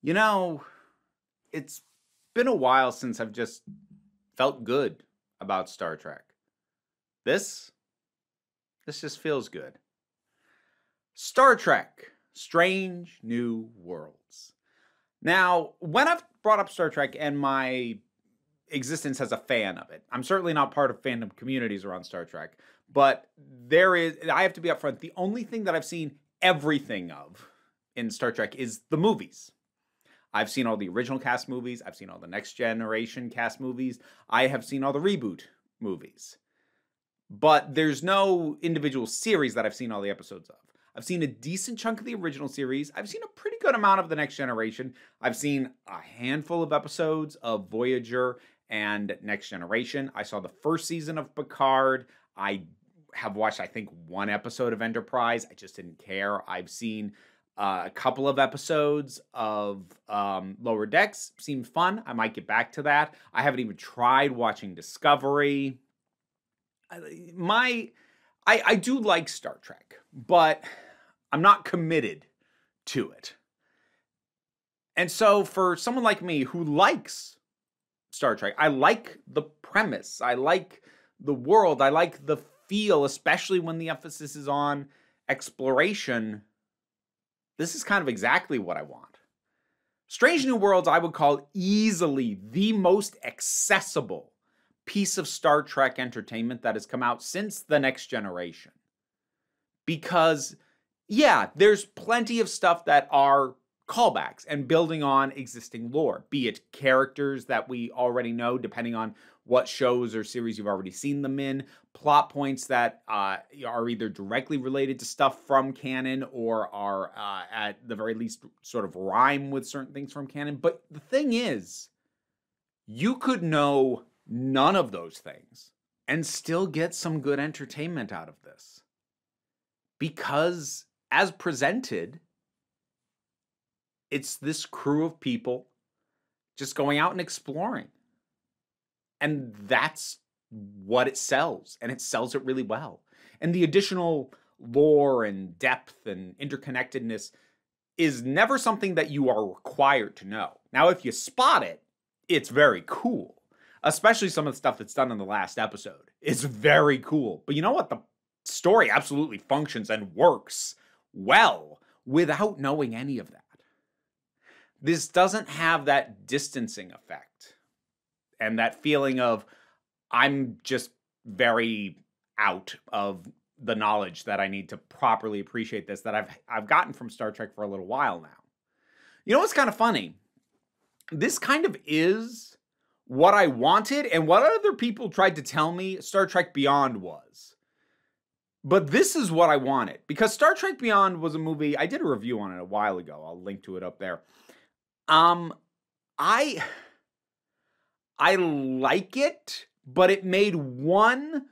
You know, it's been a while since I've just felt good about Star Trek. This this just feels good. Star Trek: Strange New Worlds. Now, when I've brought up Star Trek and my existence as a fan of it, I'm certainly not part of fandom communities around Star Trek, but I have to be upfront, the only thing that I've seen everything of in Star Trek is the movies. I've seen all the original cast movies. I've seen all the next generation cast movies. I have seen all the reboot movies. But there's no individual series that I've seen all the episodes of. I've seen a decent chunk of the original series. I've seen a pretty good amount of the next generation. I've seen a handful of episodes of Voyager and Next Generation. I saw the first season of Picard. I have watched, I think, one episode of Enterprise. I just didn't care. I've seen a couple of episodes of Lower Decks. Seemed fun. I might get back to that. I haven't even tried watching Discovery. I do like Star Trek, but I'm not committed to it. And so for someone like me who likes Star Trek, I like the premise. I like the world. I like the feel, especially when the emphasis is on exploration. This is kind of exactly what I want. Strange New Worlds, I would call easily the most accessible piece of Star Trek entertainment that has come out since The Next Generation. Because, yeah, there's plenty of stuff that are callbacks and building on existing lore, be it characters that we already know, depending on what shows or series you've already seen them in, plot points that are either directly related to stuff from canon or are at the very least sort of rhyme with certain things from canon. But the thing is, you could know none of those things and still get some good entertainment out of this. Because as presented, it's this crew of people just going out and exploring. And that's what it sells. And it sells it really well. And the additional lore and depth and interconnectedness is never something that you are required to know. Now, if you spot it, it's very cool. Especially some of the stuff that's done in the last episode. It's very cool. But you know what? The story absolutely functions and works well without knowing any of that. This doesn't have that distancing effect and that feeling of I'm just very out of the knowledge that I need to properly appreciate this that I've gotten from Star Trek for a little while now. You know what's kind of funny? This kind of is what I wanted and what other people tried to tell me Star Trek Beyond was. But this is what I wanted. Because Star Trek Beyond was a movie, I did a review on it a while ago. I'll link to it up there. I like it, but it made one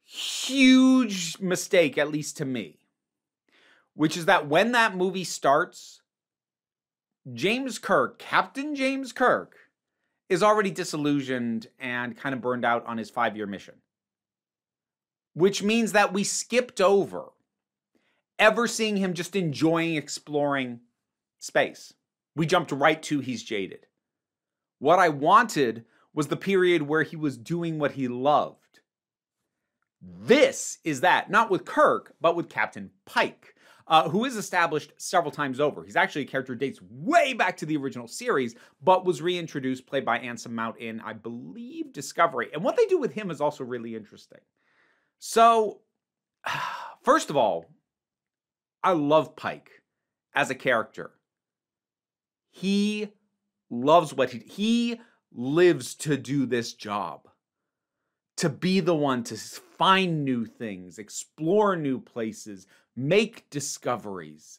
huge mistake, at least to me. Which is that when that movie starts, James Kirk, Captain James Kirk, is already disillusioned and kind of burned out on his 5-year mission. Which means that we skipped over ever seeing him just enjoying exploring space. We jumped right to he's jaded. What I wanted was the period where he was doing what he loved. This is that, not with Kirk, but with Captain Pike, who is established several times over. He's actually a character who dates way back to the original series, but was reintroduced, played by Anson Mount in, I believe, Discovery. And what they do with him is also really interesting. So, first of all, I love Pike as a character. He loves what he lives to do this job. To be the one to find new things, explore new places, make discoveries.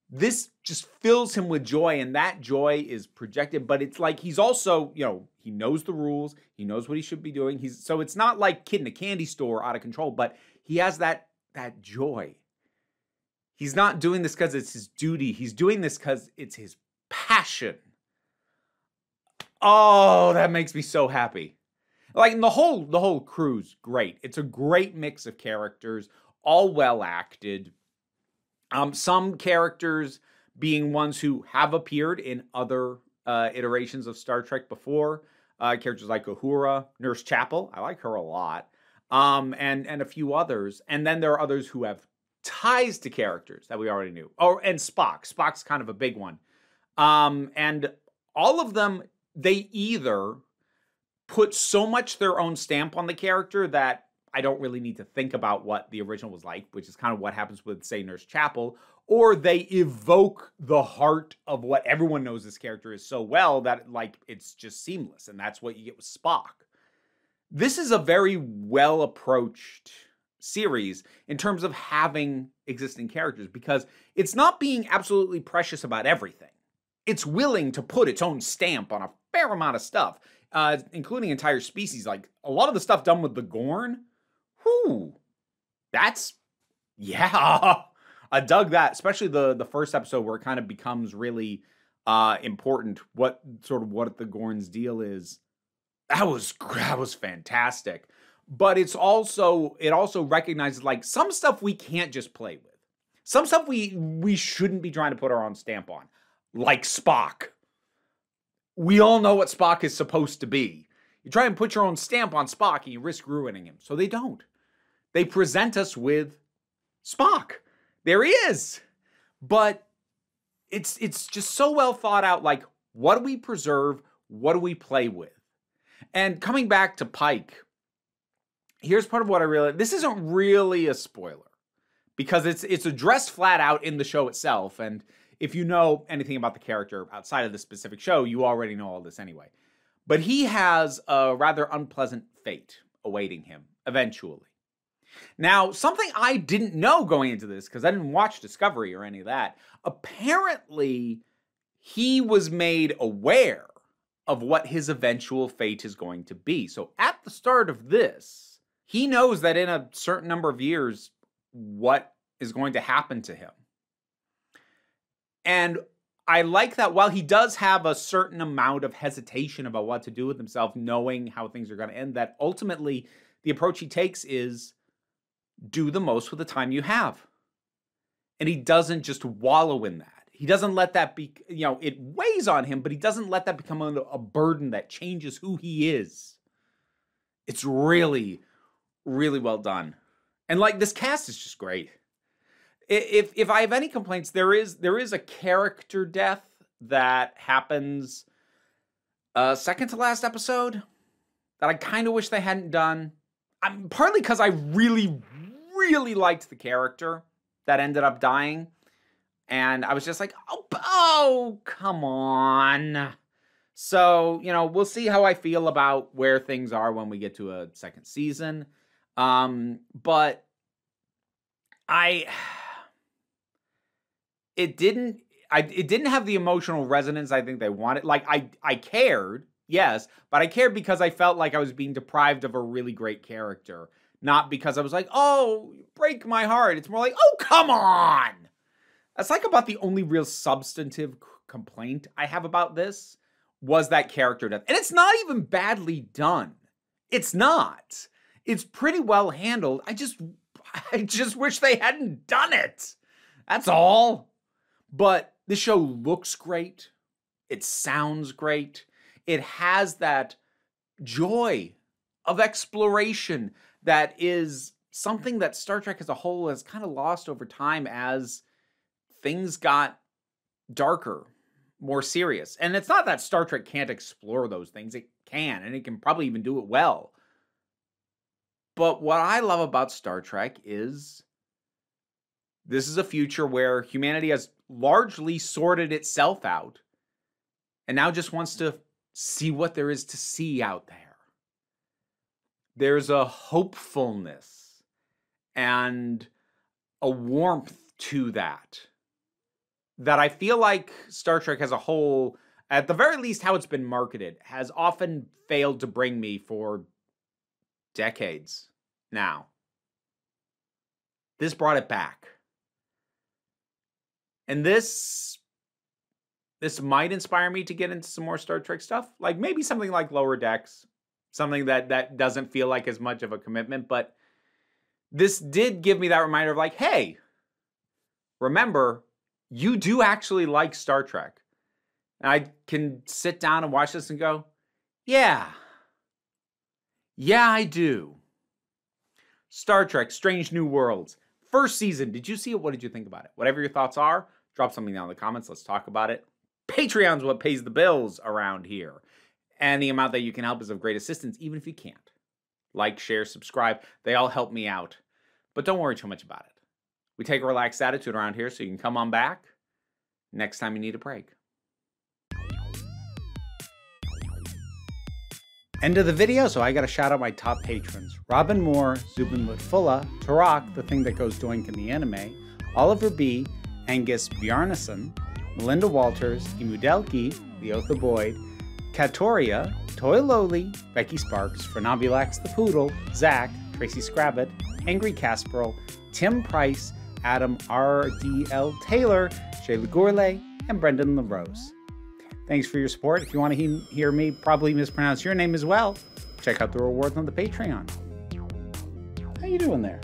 This just fills him with joy, and that joy is projected, but it's like he's also, he knows the rules, he knows what he should be doing. So it's not like kid in a candy store out of control, but he has that joy. He's not doing this because it's his duty. He's doing this because it's his passion. Oh, that makes me so happy. Like, the whole crew's great. It's a great mix of characters, all well acted. Some characters being ones who have appeared in other iterations of Star Trek before. Characters like Uhura, Nurse Chapel, I like her a lot, and a few others. And then there are others who have ties to characters that we already knew. Oh, and Spock. Spock's kind of a big one. And all of them, they either put so much their own stamp on the character that I don't really need to think about what the original was like, which is kind of what happens with, say, Nurse Chapel, or they evoke the heart of what everyone knows this character is so well that, like, it's just seamless, and that's what you get with Spock. This is a very well-approached series in terms of having existing characters, because it's not being absolutely precious about everything. It's willing to put its own stamp on a fair amount of stuff, including entire species. Like, a lot of the stuff done with the Gorn, that's, yeah, I dug that, especially the first episode where it kind of becomes really important what the Gorn's deal is. That was fantastic. But it also recognizes, like, some stuff we can't just play with. Some stuff we shouldn't be trying to put our own stamp on, like Spock. We all know what Spock is supposed to be. You try and put your own stamp on Spock and you risk ruining him. So they don't. They present us with Spock. There he is. But it's just so well thought out. Like, what do we preserve? What do we play with? And coming back to Pike, here's part of what I realized. This isn't really a spoiler because it's addressed flat out in the show itself. And if you know anything about the character outside of the specific show, you already know all this anyway. But he has a rather unpleasant fate awaiting him eventually. Now, something I didn't know going into this, because I didn't watch Discovery or any of that, apparently he was made aware of what his eventual fate is going to be. So at the start of this, he knows that in a certain number of years, what is going to happen to him. And I like that while he does have a certain amount of hesitation about what to do with himself, knowing how things are going to end, that ultimately the approach he takes is do the most with the time you have. And he doesn't just wallow in that. He doesn't let that be, it weighs on him, but he doesn't let that become a burden that changes who he is. It's really, really well done. And like, this cast is just great. If I have any complaints, there is a character death that happens second to last episode that I kind of wish they hadn't done. Partly because I really, really liked the character that ended up dying. And I was just like, oh, come on. So, we'll see how I feel about where things are when we get to a second season. But it didn't have the emotional resonance I think they wanted. Like, I cared, yes, but I cared because I felt like I was being deprived of a really great character. Not because I was like, oh, break my heart. It's more like, oh, come on. That's like about the only real substantive complaint I have about this was that character death. And it's not even badly done. It's not. It's pretty well handled. I just wish they hadn't done it. That's all. But the show looks great. It sounds great. It has that joy of exploration that is something that Star Trek as a whole has kind of lost over time as things got darker, more serious. And it's not that Star Trek can't explore those things. It can, and it can probably even do it well. But what I love about Star Trek is this is a future where humanity has largely sorted itself out and now just wants to see what there is to see out there. There's a hopefulness and a warmth to that I feel like Star Trek as a whole, at the very least how it's been marketed, has often failed to bring me for decades now. This brought it back. And this might inspire me to get into some more Star Trek stuff. Like maybe something like Lower Decks. Something that doesn't feel like as much of a commitment. But this did give me that reminder of like, hey, remember, you do actually like Star Trek. And I can sit down and watch this and go, yeah, I do. Star Trek, Strange New Worlds. First season, did you see it? What did you think about it? Whatever your thoughts are, drop something down in the comments. Let's talk about it. Patreon's what pays the bills around here. And the amount that you can help is of great assistance, even if you can't. Like, share, subscribe. They all help me out. But don't worry too much about it. We take a relaxed attitude around here, so you can come on back next time you need a break. End of the video, so I gotta shout out my top patrons. Robin Moore, Zubin Lutfulla, Tarak, the thing that goes doink in the anime, Oliver B., Angus Bjarnason, Melinda Walters, Imudelki, The Oath of Boyd, Katoria, Toy Lowly, Becky Sparks, Fernambulax the Poodle, Zach, Tracy Scrabbit, Angry Casperl, Tim Price, Adam R.D.L. Taylor, Shayla Gourlay, and Brendan LaRose. Thanks for your support. If you want to hear me probably mispronounce your name as well, check out the rewards on the Patreon. How you doing there?